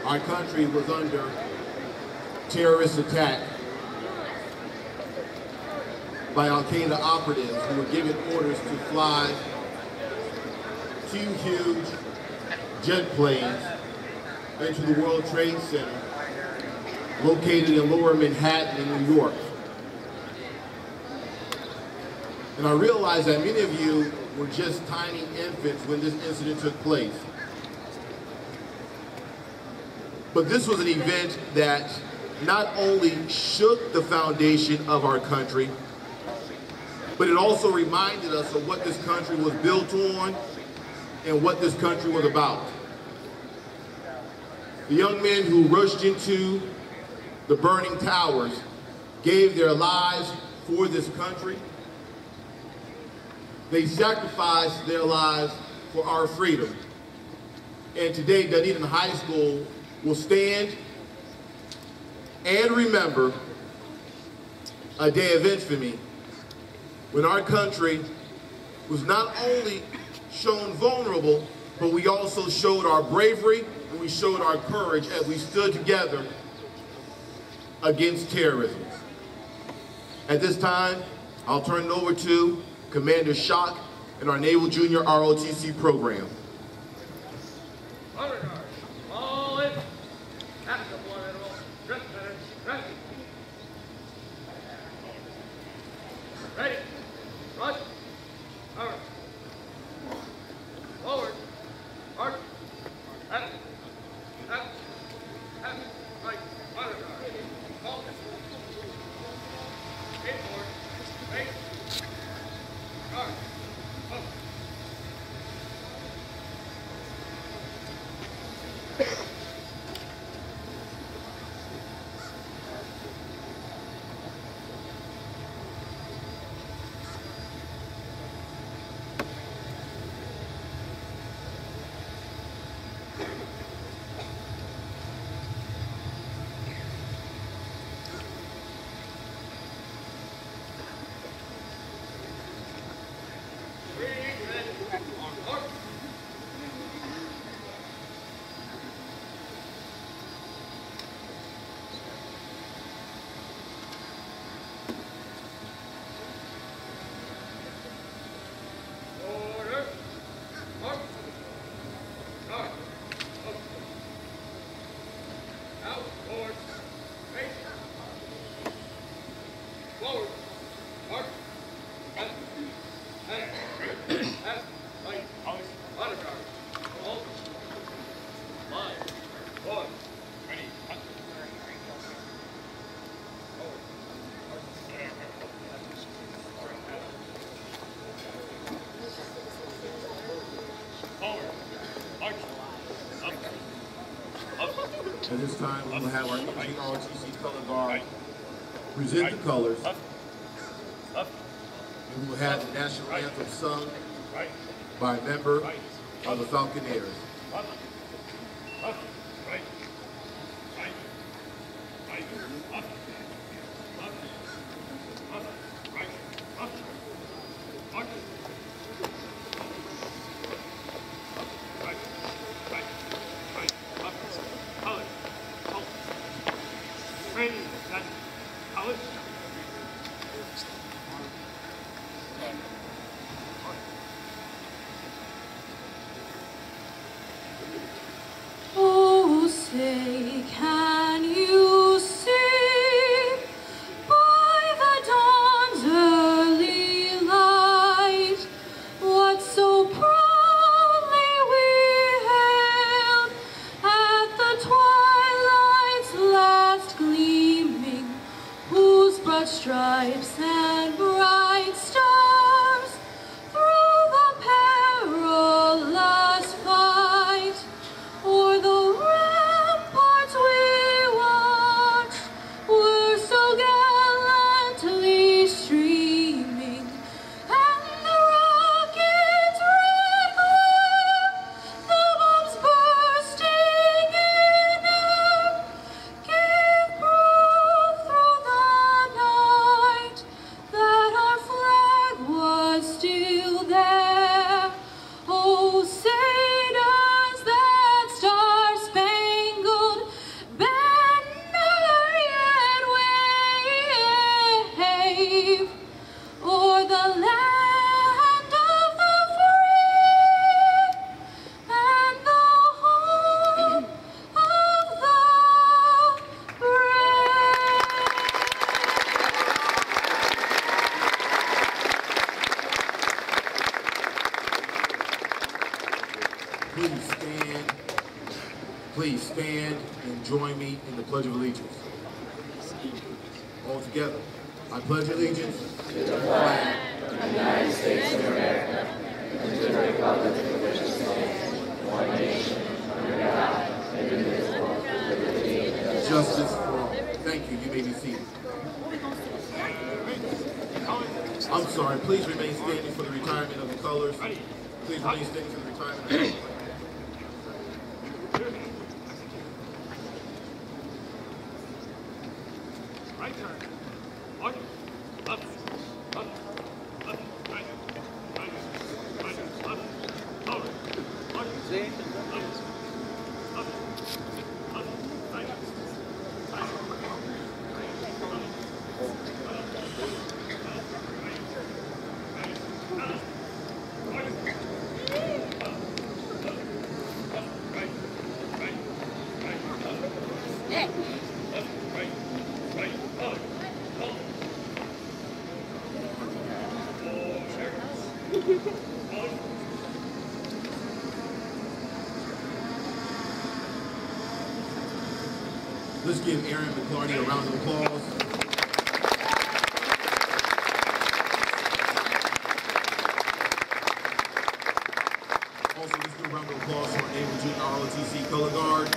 our country was under terrorist attack by Al-Qaeda operatives who were given orders to fly 2 huge jet planes into the World Trade Center located in Lower Manhattan in New York. And I realize that many of you were just tiny infants when this incident took place. But this was an event that not only shook the foundation of our country, but it also reminded us of what this country was built on and what this country was about. The young men who rushed into the burning towers gave their lives for this country. They sacrificed their lives for our freedom. And today, Dunedin High School will stand and remember a day of infamy when our country was not only shown vulnerable, but we also showed our bravery and we showed our courage as we stood together against terrorism. At this time, I'll turn it over to Commander Shock and our Naval Junior ROTC program. All in. Ready. Rush. Over. Forward. March. Up. Up. Up. Right. Honor guard. Halt. In forward. Right. Guard. Up. At this time, we will have our ROTC color guard present the colors. And we will have the national anthem sung by a member of the Falconeers. Oh, say, can you see by the dawn's early light what so proudly we hailed at the twilight's last gleaming, whose broad stripes and bright stars through the perilous fight o'er the ramparts we watched were so gallantly streaming, and the rockets' red glare, the bombs bursting in air, gave proof through the night that Please stand and join me in the Pledge of Allegiance. All together. I pledge allegiance to the flag of the United States of America and to the republic for which it stands, one nation, under God, indivisible, with liberty and justice for all. Thank you. You may be seated. I'm sorry. Please remain standing for the retirement of the colors. Please remain standing for the retirement of the colors. Right turn. One. Up. Up. Up. Right. Right. Right. Up. Forward. One. Up. Up. Up. Right. Let's give Aaron McClarty a round of applause. Also, let's give a round of applause for our Naval Junior ROTC Color Guard.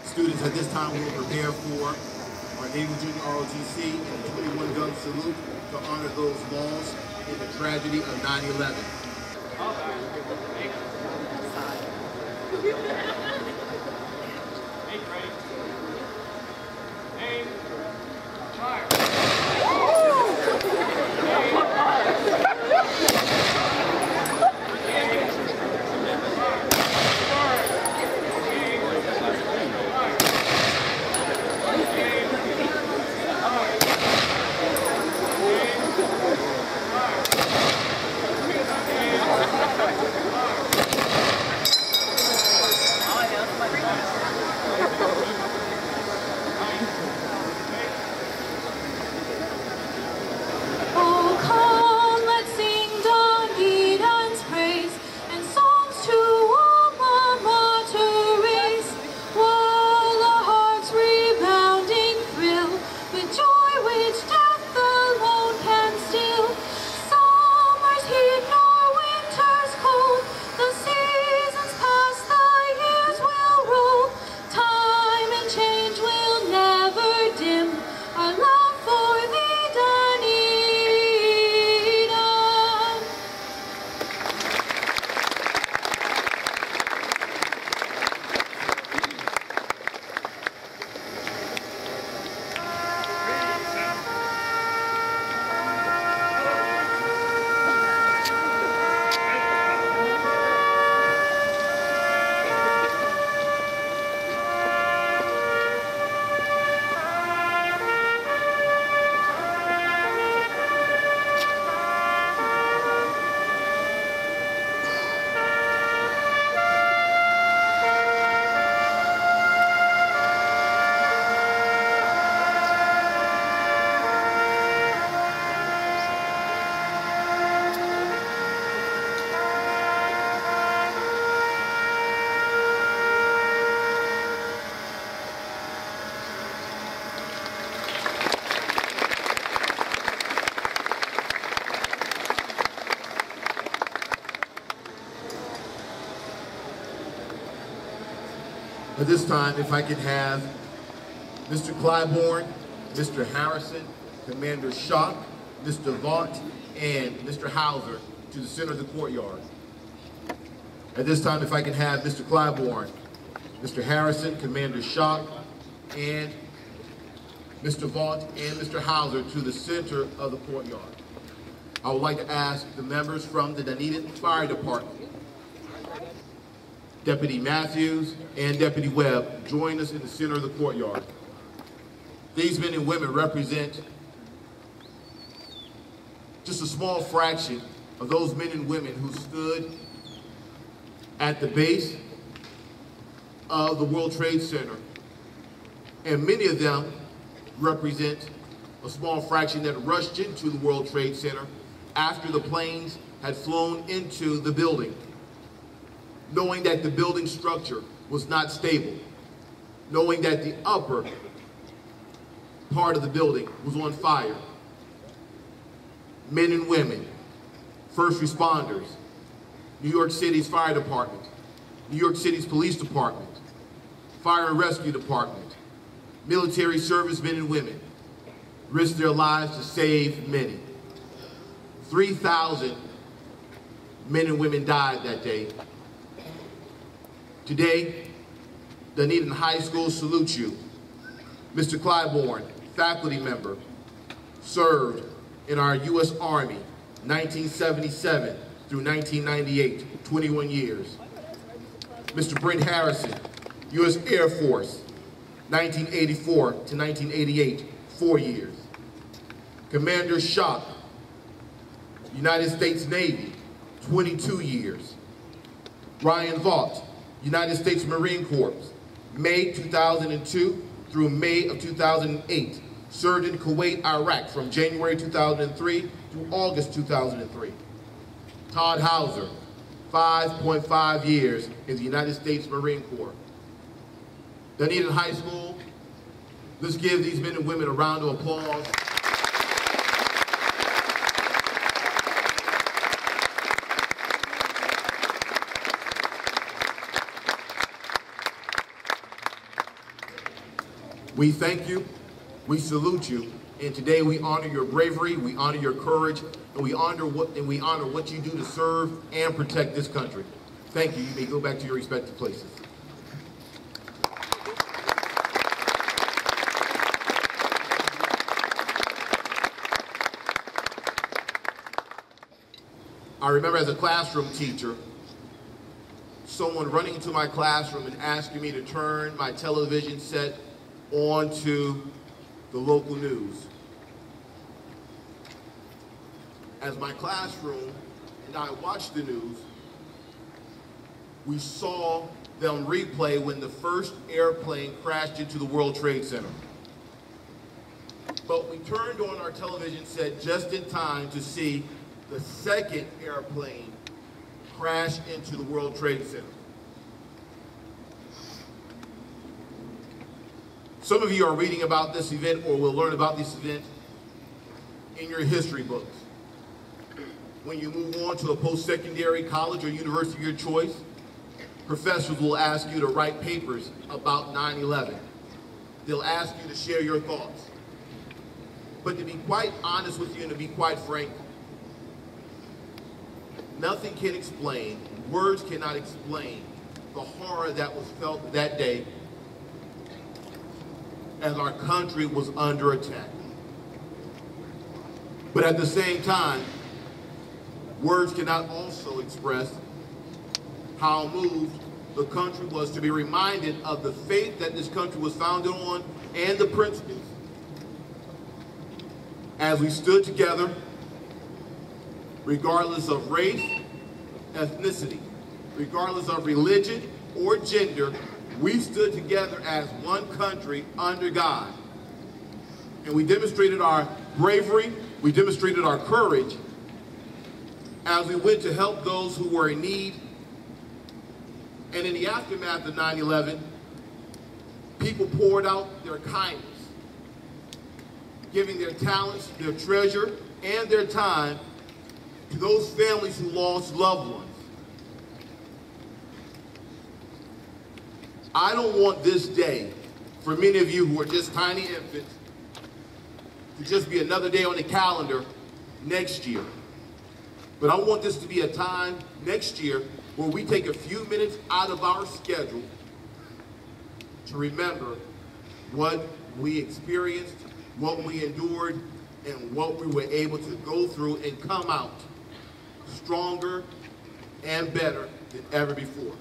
Students, at this time we will prepare for our Naval Junior ROTC and the 21-gun salute to honor those lost in the tragedy of 9/11. Aim ready. Aim. Fire. Oh, come, let's sing Dunedin's praise and songs to alma mater raise, while our hearts rebounding thrill with joy which death alone can still. Summer's heat nor winter's cold, the seasons pass, the years will roll. Time and change will never dim our love for thee, Dunedin. At this time, if I could have Mr. Clybourne, Mr. Harrison, Commander Schock, Mr. Vaught, and Mr. Hauser to the center of the courtyard. At this time, if I can have Mr. Clybourne, Mr. Harrison, Commander Schock, and Mr. Vaught and Mr. Hauser to the center of the courtyard. I would like to ask the members from the Dunedin Fire Department, Deputy Matthews and Deputy Webb, join us in the center of the courtyard. These men and women represent just a small fraction of those men and women who stood at the base of the World Trade Center. And many of them represent a small fraction that rushed into the World Trade Center after the planes had flown into the building, knowing that the building structure was not stable, knowing that the upper part of the building was on fire. Men and women, first responders, New York City's fire department, New York City's police department, fire and rescue department, military servicemen and women risked their lives to save many. 3,000 men and women died that day. Today, Dunedin High School salutes you. Mr. Clybourne, faculty member, served in our U.S. Army, 1977 through 1998, 21 years. Mr. Brent Harrison, U.S. Air Force, 1984 to 1988, 4 years. Commander Schock, United States Navy, 22 years. Ryan Vaught, United States Marine Corps, May 2002 through May of 2008. Served in Kuwait, Iraq from January 2003 to August 2003. Todd Hauser, 5.5 years in the United States Marine Corps. Dunedin High School, let's give these men and women a round of applause. We thank you, we salute you, and today we honor your bravery, we honor your courage, and we honor what you do to serve and protect this country. Thank you. You may go back to your respective places. I remember as a classroom teacher, someone running into my classroom and asking me to turn my television set onto the local news. As my classroom and I watched the news, we saw them replay when the first airplane crashed into the World Trade Center. But we turned on our television set just in time to see the second airplane crash into the World Trade Center. Some of you are reading about this event or will learn about this event in your history books. When you move on to a post-secondary college or university of your choice, professors will ask you to write papers about 9/11. They'll ask you to share your thoughts. But to be quite honest with you and to be quite frank, nothing can explain, words cannot explain the horror that was felt that day as our country was under attack. But at the same time, words cannot also express how moved the country was to be reminded of the faith that this country was founded on and the principles. As we stood together, regardless of race, ethnicity, regardless of religion or gender, we stood together as one country under God. And we demonstrated our bravery, we demonstrated our courage as we went to help those who were in need. And in the aftermath of 9/11, people poured out their kindness, giving their talents, their treasure, and their time to those families who lost loved ones. I don't want this day, for many of you who are just tiny infants, to just be another day on the calendar next year. But I want this to be a time next year where we take a few minutes out of our schedule to remember what we experienced, what we endured, and what we were able to go through and come out stronger and better than ever before.